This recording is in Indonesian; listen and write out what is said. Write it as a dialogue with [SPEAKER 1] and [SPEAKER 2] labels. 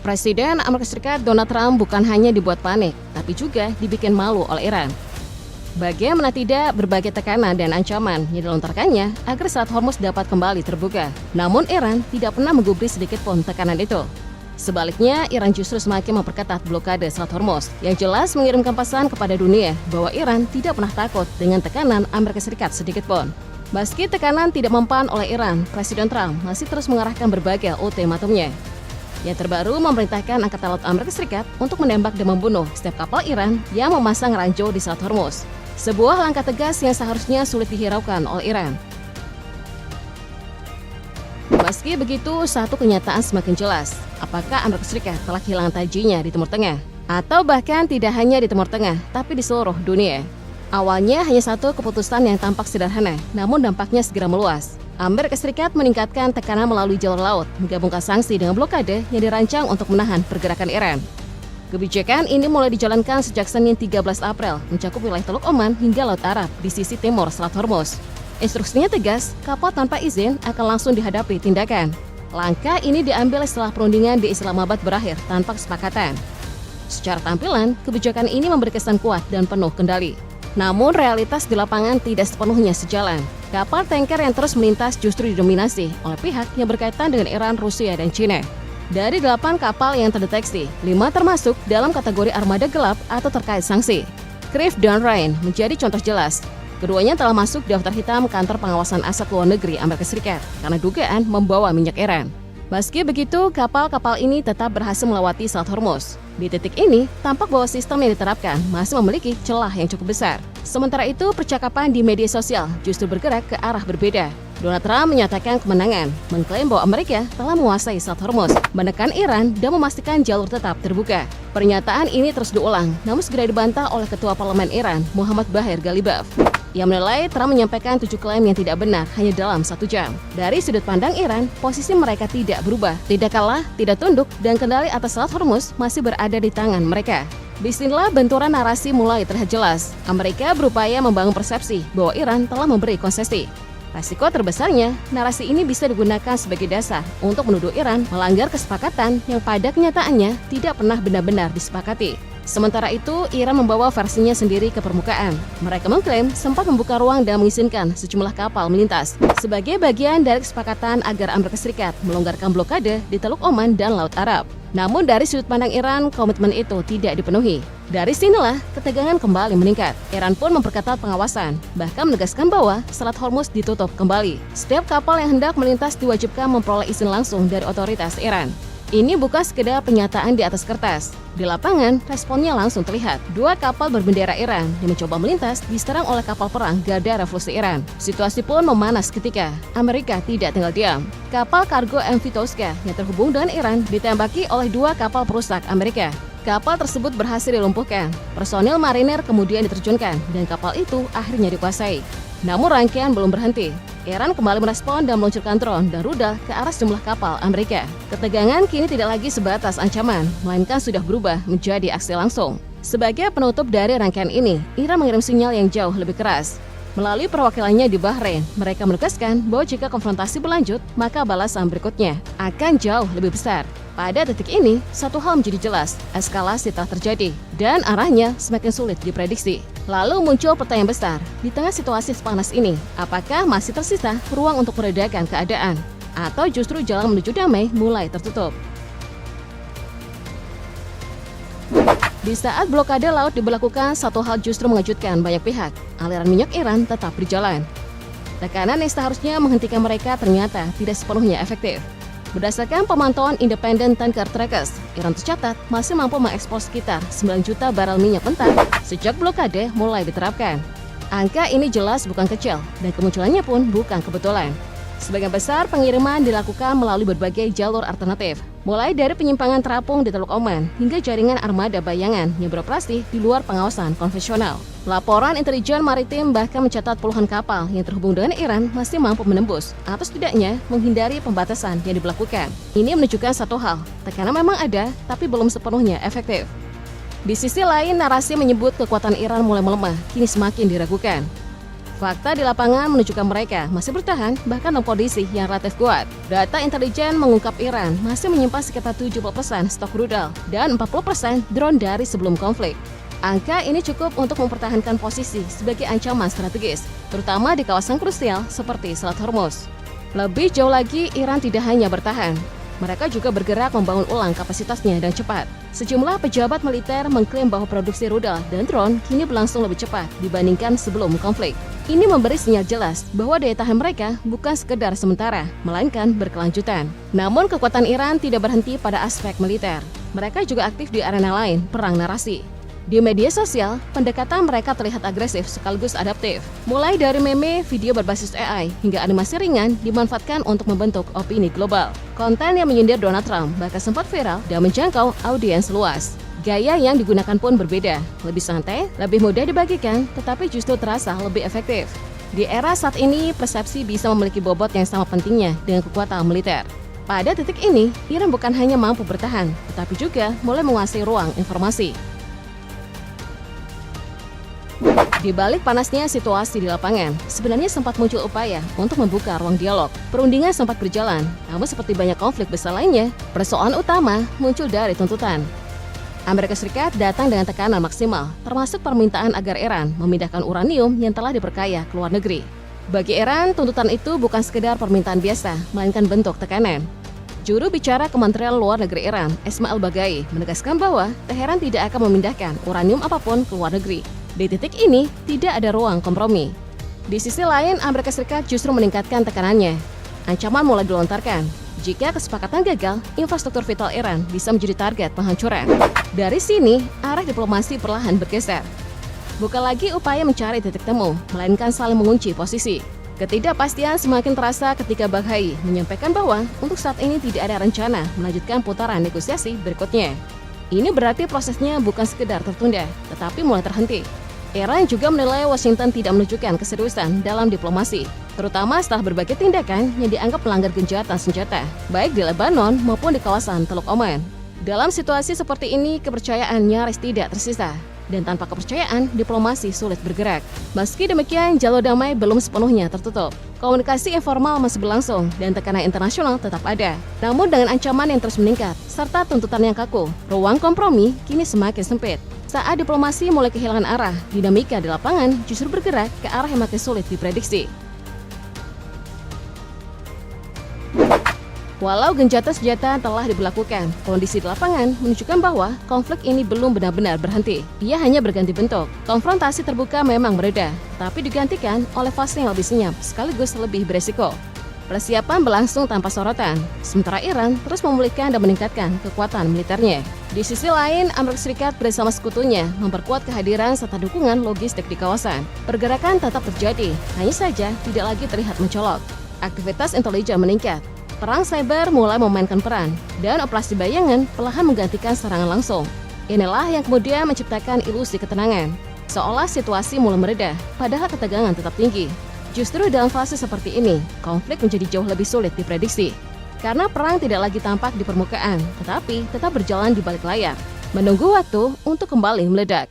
[SPEAKER 1] Presiden Amerika Serikat Donald Trump bukan hanya dibuat panik, tapi juga dibikin malu oleh Iran. Bagaimana tidak, berbagai tekanan dan ancaman yang dilontarkannya agar Selat Hormuz dapat kembali terbuka. Namun Iran tidak pernah menggubris sedikit pun tekanan itu. Sebaliknya, Iran justru semakin memperketat blokade Selat Hormuz, yang jelas mengirimkan pesan kepada dunia bahwa Iran tidak pernah takut dengan tekanan Amerika Serikat sedikit pun. Meski tekanan tidak mempan oleh Iran, Presiden Trump masih terus mengarahkan berbagai ultimatumnya. Yang terbaru memerintahkan Angkatan Laut Amerika Serikat untuk menembak dan membunuh setiap kapal Iran yang memasang ranjau di Selat Hormuz. Sebuah langkah tegas yang seharusnya sulit dihiraukan oleh Iran. Meski begitu, satu kenyataan semakin jelas. Apakah Amerika Serikat telah kehilangan tajinya di Timur Tengah? Atau bahkan tidak hanya di Timur Tengah, tapi di seluruh dunia? Awalnya hanya satu keputusan yang tampak sederhana, namun dampaknya segera meluas. Amerika Serikat meningkatkan tekanan melalui jalur laut, menggabungkan sanksi dengan blokade yang dirancang untuk menahan pergerakan Iran. Kebijakan ini mulai dijalankan sejak Senin 13 April, mencakup wilayah Teluk Oman hingga Laut Arab di sisi timur Selat Hormuz. Instruksinya tegas, kapal tanpa izin akan langsung dihadapi tindakan. Langkah ini diambil setelah perundingan di Islamabad berakhir tanpa kesepakatan. Secara tampilan, kebijakan ini memberi kesan kuat dan penuh kendali. Namun realitas di lapangan tidak sepenuhnya sejalan. Kapal tanker yang terus melintas justru didominasi oleh pihak yang berkaitan dengan Iran, Rusia, dan China. Dari 8 kapal yang terdeteksi, 5 termasuk dalam kategori armada gelap atau terkait sanksi. Crif dan Rhine menjadi contoh jelas. Keduanya telah masuk daftar hitam kantor pengawasan aset luar negeri Amerika Serikat karena dugaan membawa minyak Iran. Meski begitu, kapal-kapal ini tetap berhasil melewati Selat Hormuz. Di titik ini, tampak bahwa sistem yang diterapkan masih memiliki celah yang cukup besar. Sementara itu, percakapan di media sosial justru bergerak ke arah berbeda. Donald Trump menyatakan kemenangan, mengklaim bahwa Amerika telah menguasai Selat Hormuz, menekan Iran dan memastikan jalur tetap terbuka. Pernyataan ini terus diulang, namun segera dibantah oleh Ketua Parlemen Iran, Muhammad Bagher Ghalibaf. Ia menilai Trump menyampaikan 7 klaim yang tidak benar hanya dalam 1 jam. Dari sudut pandang Iran, posisi mereka tidak berubah, tidak kalah, tidak tunduk, dan kendali atas Selat Hormuz masih berada di tangan mereka. Disinilah benturan narasi mulai terlihat jelas. Amerika berupaya membangun persepsi bahwa Iran telah memberi konsesi. Resiko terbesarnya, narasi ini bisa digunakan sebagai dasar untuk menuduh Iran melanggar kesepakatan yang pada kenyataannya tidak pernah benar-benar disepakati. Sementara itu, Iran membawa versinya sendiri ke permukaan. Mereka mengklaim sempat membuka ruang dan mengizinkan sejumlah kapal melintas sebagai bagian dari kesepakatan agar Amerika Serikat melonggarkan blokade di Teluk Oman dan Laut Arab. Namun dari sudut pandang Iran, komitmen itu tidak dipenuhi. Dari sinilah ketegangan kembali meningkat. Iran pun memperketat pengawasan, bahkan menegaskan bahwa Selat Hormuz ditutup kembali. Setiap kapal yang hendak melintas diwajibkan memperoleh izin langsung dari otoritas Iran. Ini bukan sekedar pernyataan di atas kertas. Di lapangan, responnya langsung terlihat. 2 kapal berbendera Iran yang mencoba melintas diserang oleh kapal perang Garda Revolusi Iran. Situasi pun memanas ketika Amerika tidak tinggal diam. Kapal kargo MV Tosca yang terhubung dengan Iran ditembaki oleh 2 kapal perusak Amerika. Kapal tersebut berhasil dilumpuhkan. Personil marinir kemudian diterjunkan dan kapal itu akhirnya dikuasai. Namun rangkaian belum berhenti. Iran kembali merespon dan meluncurkan drone dan rudal ke arah sejumlah kapal Amerika. Ketegangan kini tidak lagi sebatas ancaman, melainkan sudah berubah menjadi aksi langsung. Sebagai penutup dari rangkaian ini, Iran mengirim sinyal yang jauh lebih keras. Melalui perwakilannya di Bahrain, mereka menegaskan bahwa jika konfrontasi berlanjut, maka balasan berikutnya akan jauh lebih besar. Pada titik ini, satu hal menjadi jelas, eskalasi telah terjadi, dan arahnya semakin sulit diprediksi. Lalu muncul pertanyaan besar, di tengah situasi sepanas ini, apakah masih tersisa ruang untuk meredakan keadaan? Atau justru jalan menuju damai mulai tertutup? Di saat blokade laut diberlakukan, satu hal justru mengejutkan banyak pihak. Aliran minyak Iran tetap berjalan. Tekanan yang seharusnya menghentikan mereka ternyata tidak sepenuhnya efektif. Berdasarkan pemantauan Independent Tanker Trackers, Iran tercatat masih mampu mengekspor sekitar 9 juta barel minyak mentah sejak blokade mulai diterapkan. Angka ini jelas bukan kecil, dan kemunculannya pun bukan kebetulan. Sebagian besar pengiriman dilakukan melalui berbagai jalur alternatif, mulai dari penyimpangan terapung di Teluk Oman hingga jaringan armada bayangan yang beroperasi di luar pengawasan konvensional. Laporan intelijen maritim bahkan mencatat puluhan kapal yang terhubung dengan Iran masih mampu menembus atau setidaknya menghindari pembatasan yang diberlakukan. Ini menunjukkan satu hal, tekanan memang ada, tapi belum sepenuhnya efektif. Di sisi lain, narasi menyebut kekuatan Iran mulai melemah kini semakin diragukan. Fakta di lapangan menunjukkan mereka masih bertahan bahkan dalam kondisi yang relatif kuat. Data intelijen mengungkap Iran masih menyimpan sekitar 70% stok rudal dan 40% drone dari sebelum konflik. Angka ini cukup untuk mempertahankan posisi sebagai ancaman strategis, terutama di kawasan krusial seperti Selat Hormuz. Lebih jauh lagi, Iran tidak hanya bertahan. Mereka juga bergerak membangun ulang kapasitasnya dan cepat. Sejumlah pejabat militer mengklaim bahwa produksi rudal dan drone kini berlangsung lebih cepat dibandingkan sebelum konflik. Ini memberi sinyal jelas bahwa daya tahan mereka bukan sekedar sementara, melainkan berkelanjutan. Namun kekuatan Iran tidak berhenti pada aspek militer. Mereka juga aktif di arena lain, perang narasi. Di media sosial, pendekatan mereka terlihat agresif sekaligus adaptif. Mulai dari meme, video berbasis AI, hingga animasi ringan dimanfaatkan untuk membentuk opini global. Konten yang menyindir Donald Trump bahkan sempat viral dan menjangkau audiens luas. Gaya yang digunakan pun berbeda, lebih santai, lebih mudah dibagikan, tetapi justru terasa lebih efektif. Di era saat ini, persepsi bisa memiliki bobot yang sama pentingnya dengan kekuatan militer. Pada titik ini, Iran bukan hanya mampu bertahan, tetapi juga mulai menguasai ruang informasi. Di balik panasnya situasi di lapangan, sebenarnya sempat muncul upaya untuk membuka ruang dialog. Perundingan sempat berjalan, namun seperti banyak konflik besar lainnya, persoalan utama muncul dari tuntutan. Amerika Serikat datang dengan tekanan maksimal, termasuk permintaan agar Iran memindahkan uranium yang telah diperkaya ke luar negeri. Bagi Iran, tuntutan itu bukan sekedar permintaan biasa, melainkan bentuk tekanan. Juru bicara Kementerian Luar Negeri Iran, Ismail Baghai, menegaskan bahwa Teheran tidak akan memindahkan uranium apapun ke luar negeri. Di titik ini, tidak ada ruang kompromi. Di sisi lain, Amerika Serikat justru meningkatkan tekanannya. Ancaman mulai dilontarkan. Jika kesepakatan gagal, infrastruktur vital Iran bisa menjadi target penghancuran. Dari sini, arah diplomasi perlahan bergeser. Bukan lagi upaya mencari titik temu, melainkan saling mengunci posisi. Ketidakpastian semakin terasa ketika Baghai menyampaikan bahwa untuk saat ini tidak ada rencana melanjutkan putaran negosiasi berikutnya. Ini berarti prosesnya bukan sekedar tertunda, tetapi mulai terhenti. Iran juga menilai Washington tidak menunjukkan keseriusan dalam diplomasi, terutama setelah berbagai tindakan yang dianggap melanggar gencatan senjata, baik di Lebanon maupun di kawasan Teluk Oman. Dalam situasi seperti ini, kepercayaan nyaris tidak tersisa, dan tanpa kepercayaan, diplomasi sulit bergerak. Meski demikian, jalur damai belum sepenuhnya tertutup. Komunikasi informal masih berlangsung, dan tekanan internasional tetap ada. Namun dengan ancaman yang terus meningkat, serta tuntutan yang kaku, ruang kompromi kini semakin sempit. Saat diplomasi mulai kehilangan arah, dinamika di lapangan justru bergerak ke arah yang makin sulit diprediksi. Walau gencatan senjata telah diberlakukan, kondisi di lapangan menunjukkan bahwa konflik ini belum benar-benar berhenti. Ia hanya berganti bentuk. Konfrontasi terbuka memang mereda, tapi digantikan oleh fase yang lebih senyap sekaligus lebih beresiko. Persiapan berlangsung tanpa sorotan, sementara Iran terus memulihkan dan meningkatkan kekuatan militernya. Di sisi lain, Amerika Serikat bersama sekutunya memperkuat kehadiran serta dukungan logistik di kawasan. Pergerakan tetap terjadi, hanya saja tidak lagi terlihat mencolok. Aktivitas intelijen meningkat. Perang cyber mulai memainkan peran, dan operasi bayangan perlahan menggantikan serangan langsung. Inilah yang kemudian menciptakan ilusi ketenangan, seolah situasi mulai mereda, padahal ketegangan tetap tinggi. Justru dalam fase seperti ini, konflik menjadi jauh lebih sulit diprediksi. Karena perang tidak lagi tampak di permukaan, tetapi tetap berjalan di balik layar, menunggu waktu untuk kembali meledak.